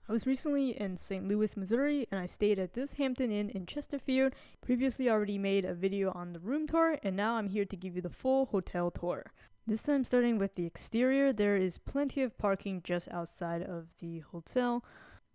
I was recently in St. Louis, Missouri, and I stayed at this Hampton Inn in Chesterfield. Previously already made a video on the room tour, and now I'm here to give you the full hotel tour. This time starting with the exterior, there is plenty of parking just outside of the hotel.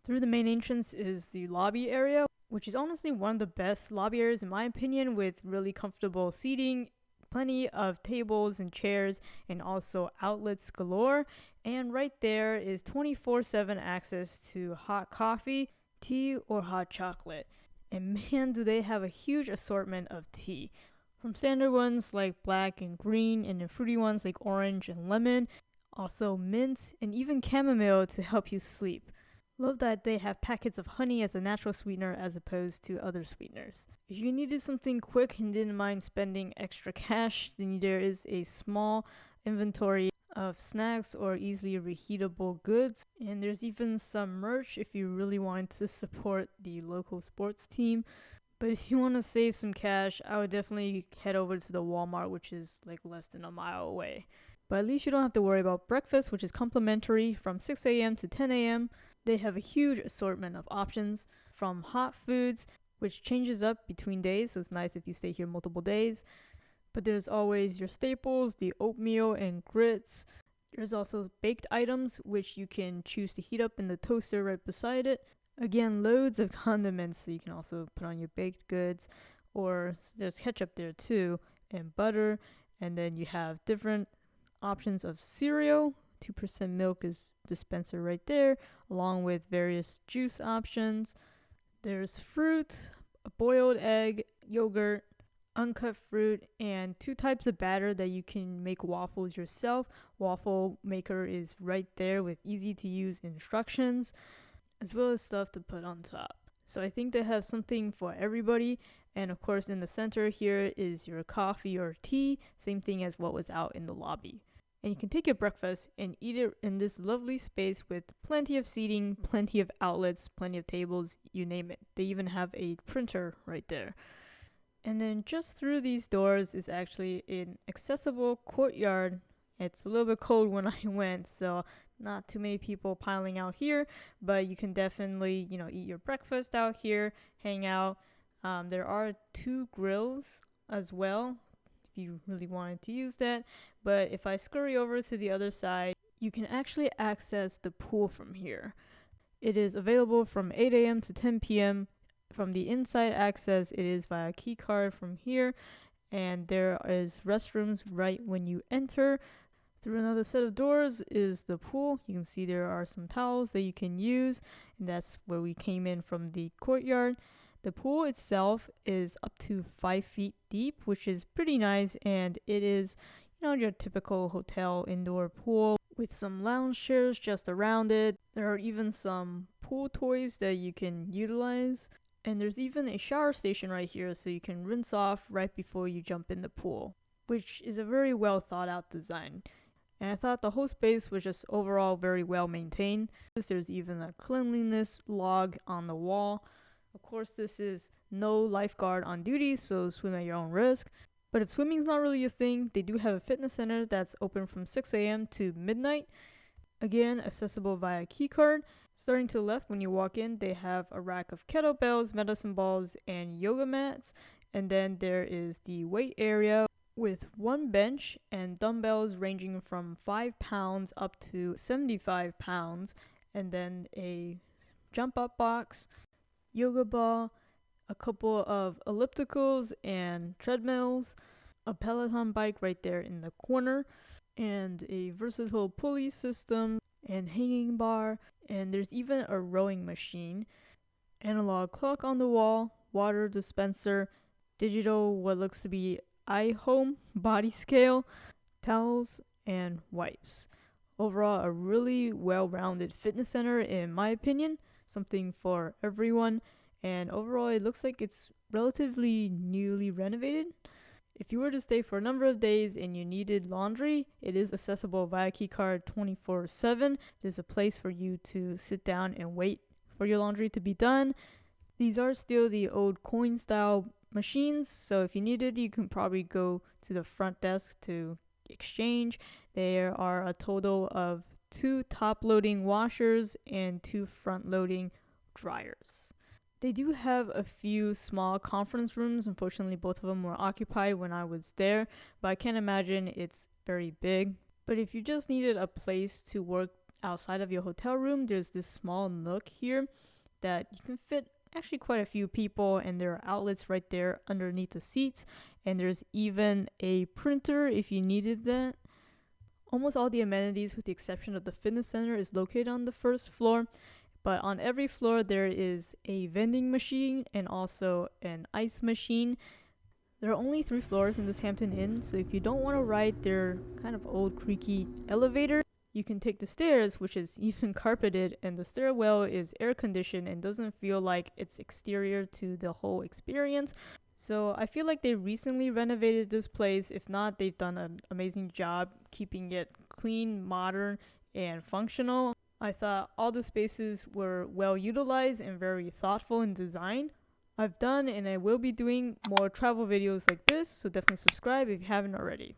Through the main entrance is the lobby area, which is honestly one of the best lobby areas in my opinion, with really comfortable seating, plenty of tables and chairs, and also outlets galore. And right there is 24/7 access to hot coffee, tea, or hot chocolate. And man, do they have a huge assortment of tea. From standard ones like black and green, and then fruity ones like orange and lemon, also mint, and even chamomile to help you sleep. Love that they have packets of honey as a natural sweetener as opposed to other sweeteners. If you needed something quick and didn't mind spending extra cash, then there is a small inventory of snacks or easily reheatable goods. And there's even some merch if you really want to support the local sports team. But if you want to save some cash, I would definitely head over to the Walmart, which is like less than a mile away. But at least you don't have to worry about breakfast, which is complimentary from 6 a.m. to 10 a.m. They have a huge assortment of options, from hot foods, which changes up between days, so it's nice if you stay here multiple days. But there's always your staples, the oatmeal and grits. There's also baked items, which you can choose to heat up in the toaster right beside it. Again, loads of condiments, so you can also put on your baked goods, or there's ketchup there too, and butter. And then you have different options of cereal. 2% milk is dispenser right there, along with various juice options. There's fruit, a boiled egg, yogurt, uncut fruit, and 2 types of batter that you can make waffles yourself. Waffle maker is right there with easy to use instructions, as well as stuff to put on top. So I think they have something for everybody. And of course in the center here is your coffee or tea, same thing as what was out in the lobby. And you can take your breakfast and eat it in this lovely space with plenty of seating, plenty of outlets, plenty of tables, you name it. They even have a printer right there. And then just through these doors is actually an accessible courtyard. It's a little bit cold when I went, so not too many people piling out here, but you can definitely, eat your breakfast out here, hang out. There are 2 grills as well, if you really wanted to use that. But if I scurry over to the other side, you can actually access the pool from here. It is available from 8 a.m. to 10 p.m. From the inside access, it is via key card from here, and there is restrooms right when you enter. Through another set of doors is the pool. You can see there are some towels that you can use, and that's where we came in from the courtyard. The pool itself is up to 5 feet deep, which is pretty nice, and it is, your typical hotel indoor pool with some lounge chairs just around it. There are even some pool toys that you can utilize, and there's even a shower station right here so you can rinse off right before you jump in the pool, which is a very well thought out design. And I thought the whole space was just overall very well maintained. There's even a cleanliness log on the wall. Of course, this is no lifeguard on duty, so swim at your own risk. But if swimming is not really a thing, they do have a fitness center that's open from 6 a.m. to midnight. Again, accessible via keycard. Starting to the left when you walk in, they have a rack of kettlebells, medicine balls, and yoga mats. And then there is the weight area with 1 bench and dumbbells ranging from 5 pounds up to 75 pounds. And then a jump up box, yoga ball, a couple of ellipticals and treadmills, a Peloton bike right there in the corner, and a versatile pulley system and hanging bar. And there's even a rowing machine, analog clock on the wall, water dispenser, digital what looks to be iHome body scale, towels, and wipes. Overall, a really well-rounded fitness center in my opinion, something for everyone. And overall, it looks like it's relatively newly renovated. If you were to stay for a number of days and you needed laundry, it is accessible via keycard 24/7. There's a place for you to sit down and wait for your laundry to be done. These are still the old coin style machines, so if you need it, you can probably go to the front desk to exchange. There are a total of 2 top-loading washers and 2 front-loading dryers. They do have a few small conference rooms. Unfortunately, both of them were occupied when I was there, but I can't imagine it's very big. But if you just needed a place to work outside of your hotel room, there's this small nook here that you can fit actually quite a few people, and there are outlets right there underneath the seats, and there's even a printer if you needed that. Almost all the amenities, with the exception of the fitness center, is located on the first floor, but on every floor there is a vending machine and also an ice machine. There are only 3 floors in this Hampton Inn, so if you don't want to ride their kind of old creaky elevator, you can take the stairs, which is even carpeted, and the stairwell is air conditioned and doesn't feel like it's exterior to the whole experience. So I feel like they recently renovated this place. If not, they've done an amazing job keeping it clean, modern, and functional. I thought all the spaces were well utilized and very thoughtful in design. I've done and I will be doing more travel videos like this, so definitely subscribe if you haven't already.